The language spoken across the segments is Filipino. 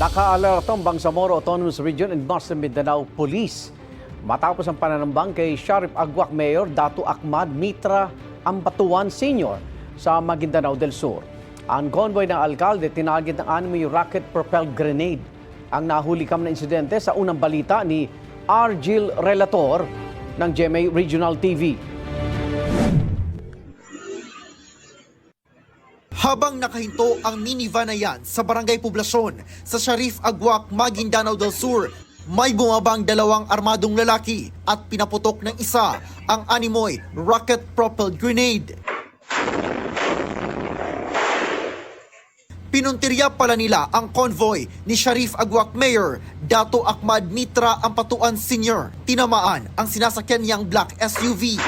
Naka-alerto ang Bangsamoro Autonomous Region and Northern Mindanao Police matapos ang pananambang kay Sheriff Agwak Mayor Dato Ahmad Mitra Ampatuan Sr. sa Maguindanao del Sur. Ang convoy ng alkalde tinarget ng animoy rocket-propelled grenade. Ang nahulikam na insidente sa unang balita ni Argil Relator ng GMA Regional TV. Habang nakahinto ang minivan na yan sa Barangay Poblasyon sa Sheriff Agwak, Maguindanao del Sur, may bumabang dalawang armadong lalaki at pinaputok ng isa ang animoy rocket-propelled grenade. Pinuntirya pala nila ang convoy ni Sheriff Agwak Mayor Dato Ahmad Mitra Ampatuan Sr. Tinamaan ang sinasakyan niyang black SUV.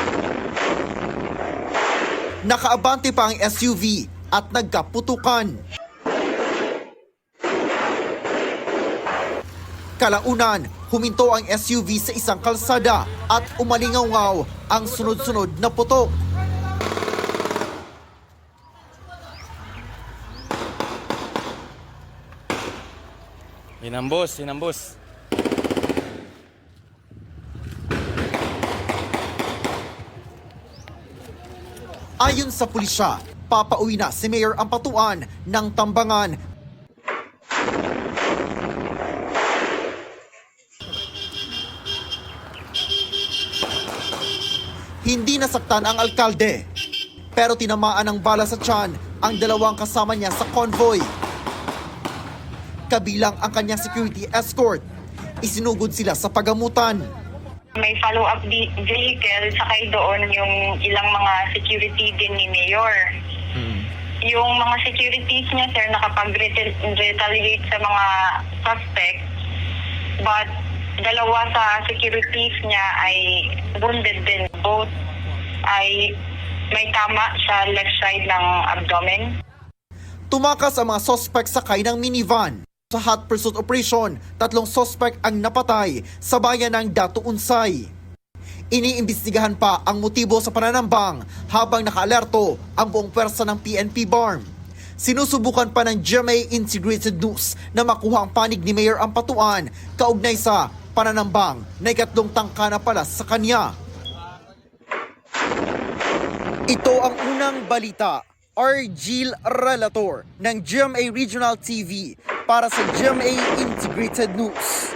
Nakaabante pa ang SUV at nagkaputukan. Kalaunan, huminto ang SUV sa isang kalsada at umalingaw-ngaw ang sunod-sunod na putok. Inambos. Ayon sa pulisya, papauwi na si Mayor Ampatuan ng Tambangan. Hindi nasaktan ang alkalde, pero tinamaan ng bala sa tiyan ang dalawang kasama niya sa convoy. Kabilang ang kanyang security escort. Isinugod sila sa pagamutan. May follow-up vehicle, sakay doon yung ilang mga security din ni Mayor. Yung mga securities niya, sir, nakapag-retaliate sa mga suspects. But dalawa sa securities niya ay wounded din. Both ay may tama sa left side ng abdomen. Tumakas ang mga suspect sakay ng minivan. Sa hot pursuit operation, 3 suspect ang napatay sa bayan ng Dato Unsay. Iniimbestigahan pa ang motibo sa pananambang habang nakaalerto ang buong pwersa ng PNP BARM. Sinusubukan pa ng GMA Integrated News na makuha ang panig ni Mayor Ampatuan kaugnay sa pananambang na ikatlong tangka na pala sa kanya. Ito ang unang balita. Argil Relator ng GMA Regional TV para sa GMA Integrated News.